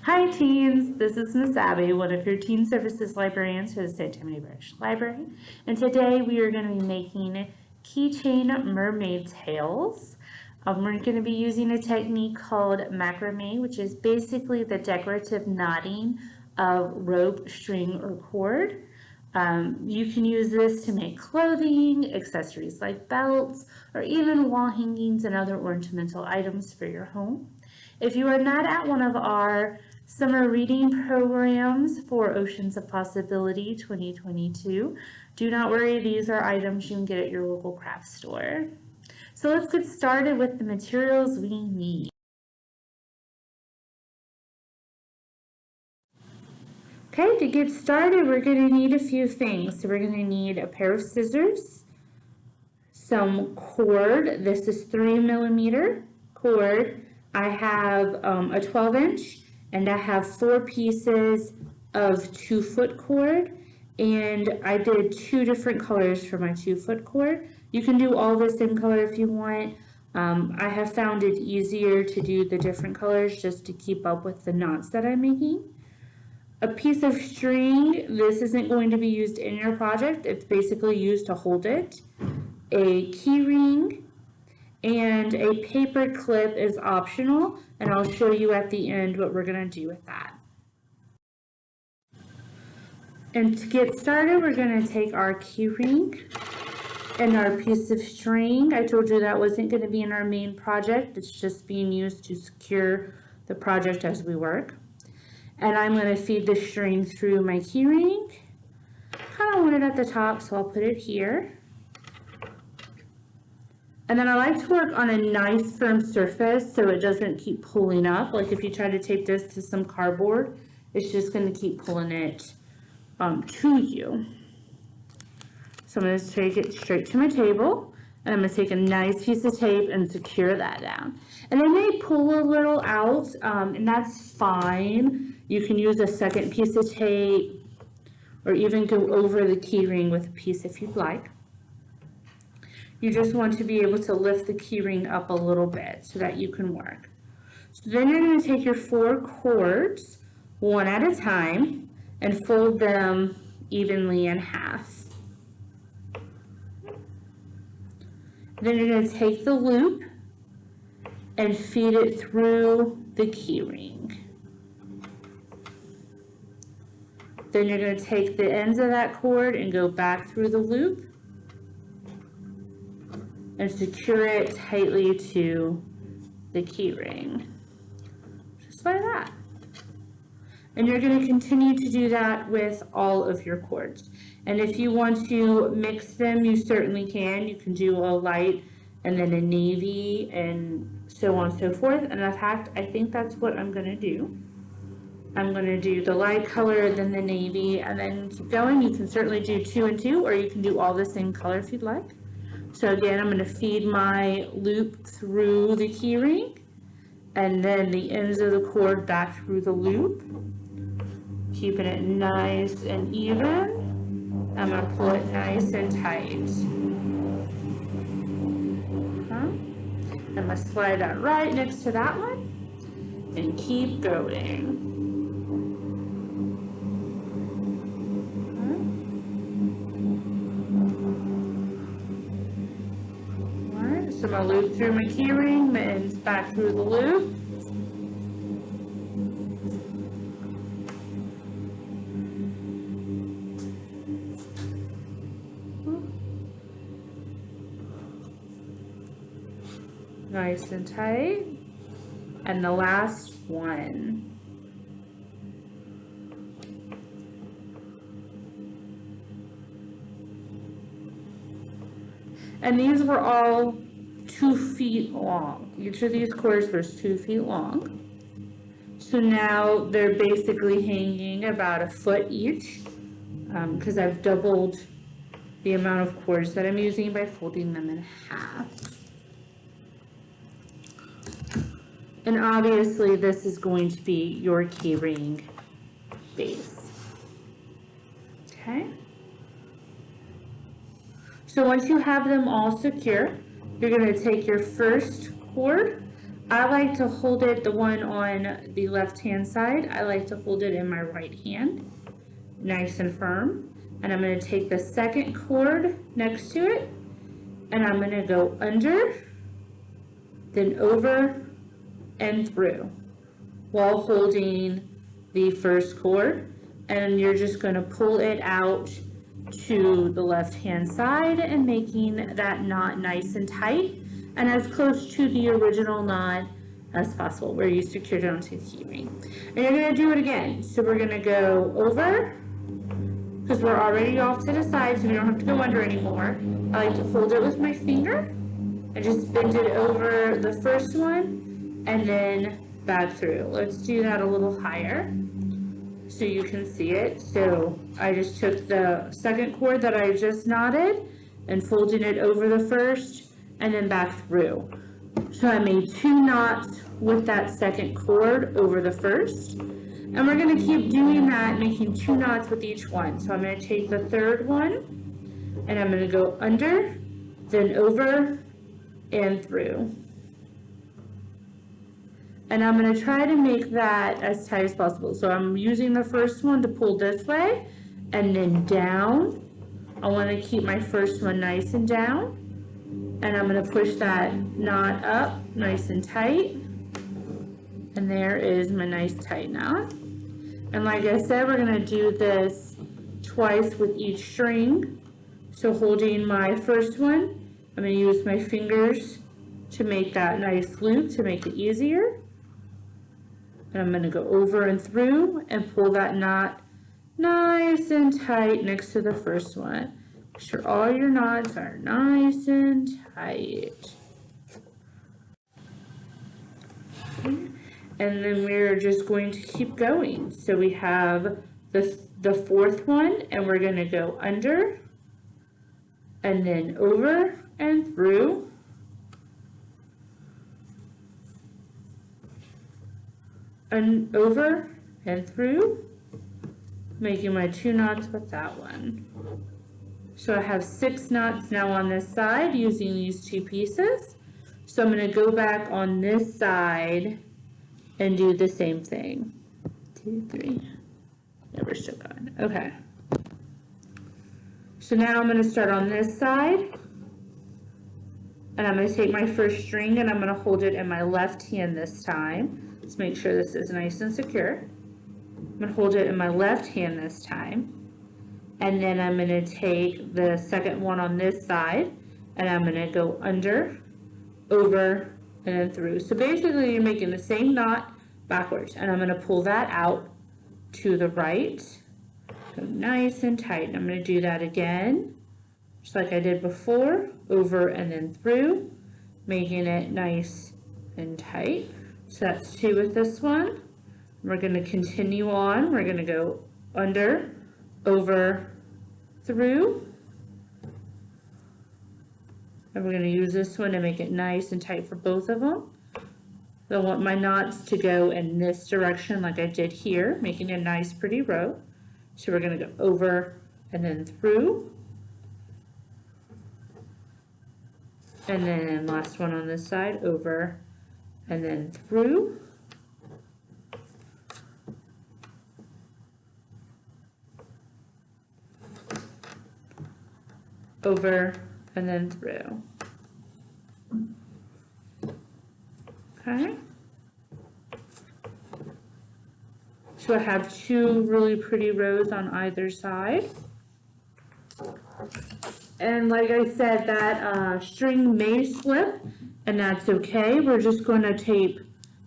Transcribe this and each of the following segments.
Hi teens, this is Miss Abby, one of your teen services librarians for the St. Tammany Parish Library, and today we are going to be making keychain mermaid tails. We're going to be using a technique called macrame, which is basically the decorative knotting of rope, string, or cord. You can use this to make clothing, accessories like belts, or even wall hangings and other ornamental items for your home. If you are not at one of our summer reading programs for Oceans of Possibility 2022, do not worry, these are items you can get at your local craft store. So let's get started with the materials we need. Okay, to get started, we're going to need a few things. So we're going to need a pair of scissors, some cord. This is 3mm cord. I have a 12-inch, and I have 4 pieces of 2-foot cord, and I did 2 different colors for my 2-foot cord. You can do all the same color if you want. I have found it easier to do the different colors just to keep up with the knots that I'm making. A piece of string, this isn't going to be used in your project, it's basically used to hold it. A key ring, and a paper clip is optional, and I'll show you at the end what we're going to do with that. And to get started, we're going to take our key ring and our piece of string. I told you that wasn't going to be in our main project, it's just being used to secure the project as we work. And I'm going to feed the string through my key ring. Kind of want it at the top, so I'll put it here. And then I like to work on a nice firm surface so it doesn't keep pulling up. Like if you try to tape this to some cardboard, it's just going to keep pulling it to you. So I'm going to take it straight to my table, and I'm going to take a nice piece of tape and secure that down. And I may pull a little out, and that's fine. You can use a second piece of tape or even go over the key ring with a piece if you'd like. You just want to be able to lift the key ring up a little bit so that you can work. So then you're going to take your 4 cords, one at a time, and fold them evenly in half. Then you're going to take the loop and feed it through the key ring. Then you're going to take the ends of that cord and go back through the loop and secure it tightly to the key ring, just like that. And you're going to continue to do that with all of your cords. And if you want to mix them, you certainly can. You can do a light and then a navy and so on and so forth. And in fact, I think that's what I'm going to do. I'm going to do the light color, then the navy, and then keep going. You can certainly do 2 and 2, or you can do all the same color if you'd like. So again, I'm going to feed my loop through the key ring, and then the ends of the cord back through the loop, keeping it nice and even. I'm going to pull it nice and tight. I'm going to slide that right next to that one and keep going. So I'm going to loop through my key ring, the ends back through the loop. Nice and tight. And the last one. And these were all 2 feet long. Each of these cords was 2 feet long. So now they're basically hanging about a foot each, because I've doubled the amount of cords that I'm using by folding them in half. And obviously this is going to be your key ring base. Okay? So once you have them all secure, you're going to take your first cord, I like to hold it, the one on the left-hand side, I like to hold it in my right hand, nice and firm. And I'm going to take the second cord next to it, and I'm going to go under, then over and through, while holding the first cord. And you're just going to pull it out to the left-hand side and making that knot nice and tight and as close to the original knot as possible where you secured it onto the key ring. And you're going to do it again. So we're going to go over, because we're already off to the side, so we don't have to go under anymore. I like to hold it with my finger and just bend it over the first one and then back through. Let's do that a little higher so you can see it. So I just took the second cord that I just knotted and folded it over the first and then back through. So I made 2 knots with that second cord over the first. And we're going to keep doing that, making 2 knots with each one. So I'm going to take the third one, and I'm going to go under, then over, and through. And I'm going to try to make that as tight as possible. So I'm using the first one to pull this way, and then down. I want to keep my first one nice and down. And I'm going to push that knot up nice and tight. And there is my nice tight knot. And like I said, we're going to do this twice with each string. So holding my first one, I'm going to use my fingers to make that nice loop to make it easier. And I'm going to go over and through and pull that knot nice and tight next to the first one. Make sure all your knots are nice and tight. And then we're just going to keep going. So we have the fourth one, and we're going to go under, and then over and through. And over and through, making my 2 knots with that one. So I have 6 knots now on this side using these 2 pieces. So I'm going to go back on this side and do the same thing. 2, 3. Yeah, we're still going. Okay. So now I'm going to start on this side. And I'm going to take my first string and I'm going to hold it in my left hand this time. Let's make sure this is nice and secure. I'm going to hold it in my left hand this time. And then I'm going to take the second one on this side and I'm going to go under, over, and then through. So basically you're making the same knot backwards, and I'm going to pull that out to the right. So nice and tight. And I'm going to do that again, just like I did before, over and then through, making it nice and tight. So that's 2 with this one. We're going to continue on. We're going to go under, over, through. And we're going to use this one to make it nice and tight for both of them. I want my knots to go in this direction like I did here, making a nice pretty row. So we're going to go over and then through. And then last one on this side, over and then through. Over and then through. Okay. So I have 2 really pretty rows on either side. And like I said, that string may slip, and that's okay. We're just going to tape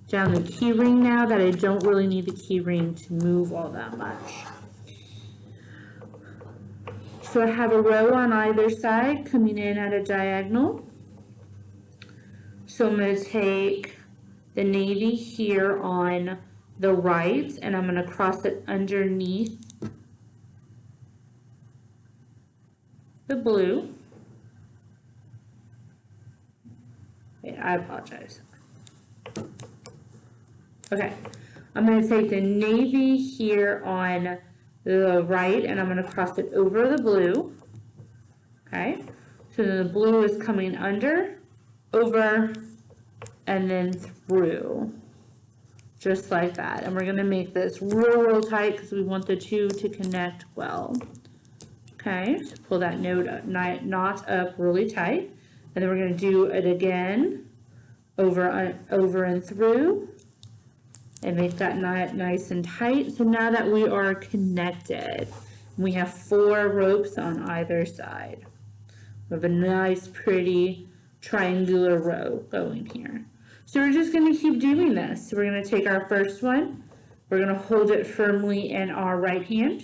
down the key ring now that I don't really need the key ring to move all that much. So I have a row on either side coming in at a diagonal. So I'm going to take the navy here on the right, and I'm going to cross it underneath the blue. Wait, I apologize. Okay, I'm going to take the navy here on the right, and I'm going to cross it over the blue. Okay, so then the blue is coming under, over, and then through, just like that. And we're going to make this real tight because we want the two to connect well. Okay, so pull that knot up really tight, and then we're going to do it again, over and through, and make that knot nice and tight. So now that we are connected, we have 4 ropes on either side. We have a nice, pretty triangular row going here. So we're just going to keep doing this. So we're going to take our first one, we're going to hold it firmly in our right hand.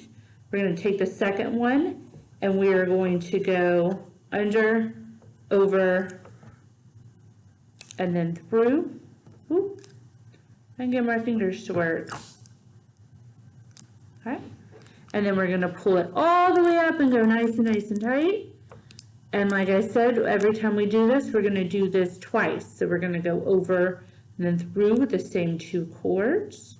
We're going to take the second one, and we are going to go under, over, and then through. Ooh, I can get my fingers to work. Okay, and then we're going to pull it all the way up and go nice and tight. And like I said, every time we do this, we're going to do this twice. So we're going to go over and then through with the same 2 cords.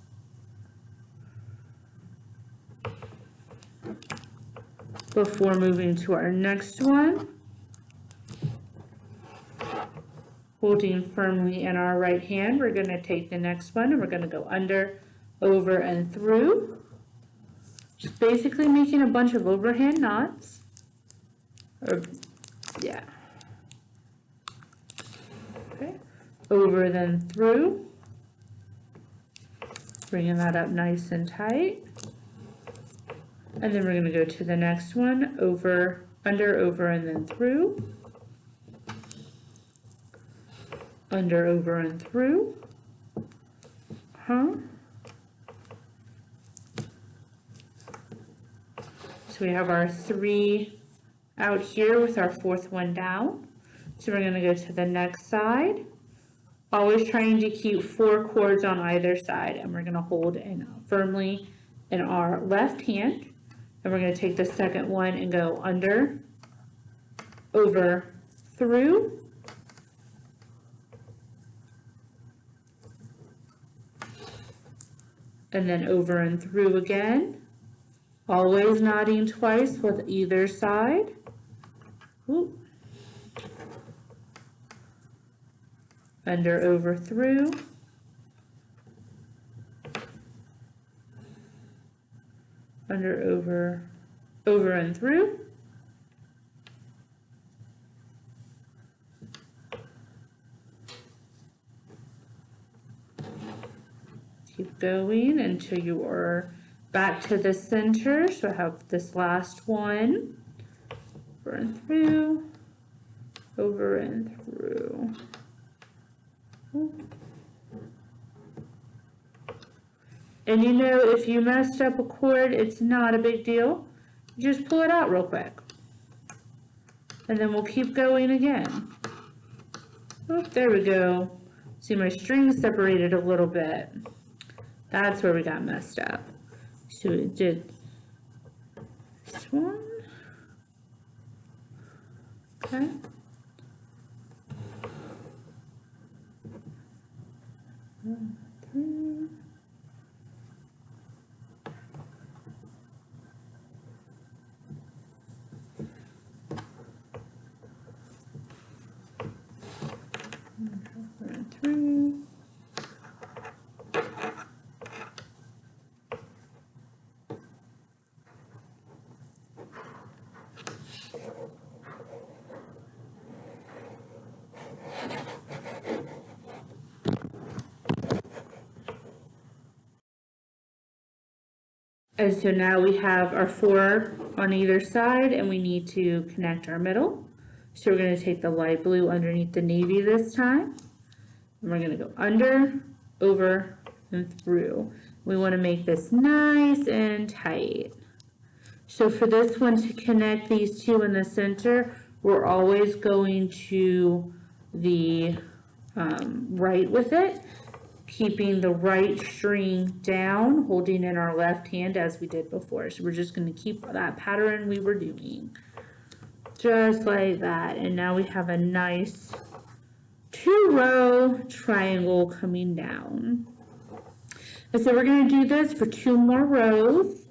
Before moving to our next one, holding firmly in our right hand, we're going to take the next one and we're going to go under, over, and through. Just basically making a bunch of overhand knots. Yeah. Okay. Over, then through. Bringing that up nice and tight. And then we're going to go to the next one, over, under, over, and then through. Under, over, and through. So we have our 3 out here with our 4th one down. So we're going to go to the next side. Always trying to keep 4 cords on either side, and we're going to hold in firmly in our left hand. And we're going to take the second one and go under, over, through. And then over and through again. Always knotting twice with either side. Ooh. Under, over, through. Under, over and through. Keep going until you are back to the center. So I have this last one. Over and through. Over and through. And you know, if you messed up a cord, it's not a big deal. You just pull it out real quick. And then we'll keep going again. Oh, there we go. See, my string separated a little bit. That's where we got messed up. So we did this one. Okay. Through. Through. And so now we have our 4 on either side, and we need to connect our middle. So we're going to take the light blue underneath the navy this time. And we're going to go under, over, and through. We want to make this nice and tight. So for this one to connect these 2 in the center, we're always going to the right with it, keeping the right string down, holding in our left hand as we did before. So we're just going to keep that pattern we were doing. Just like that. And now we have a nice 2-row triangle coming down. And so we're going to do this for 2 more rows.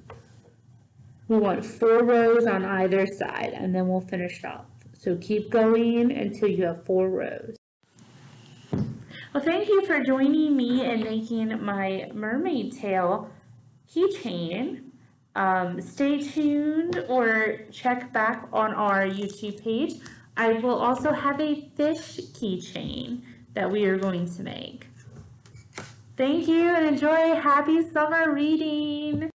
We want 4 rows on either side, and then we'll finish off. So keep going until you have 4 rows. Well, thank you for joining me in making my mermaid tail keychain. Stay tuned or check back on our YouTube page. I will also have a fish keychain that we are going to make. Thank you and enjoy. Happy summer reading.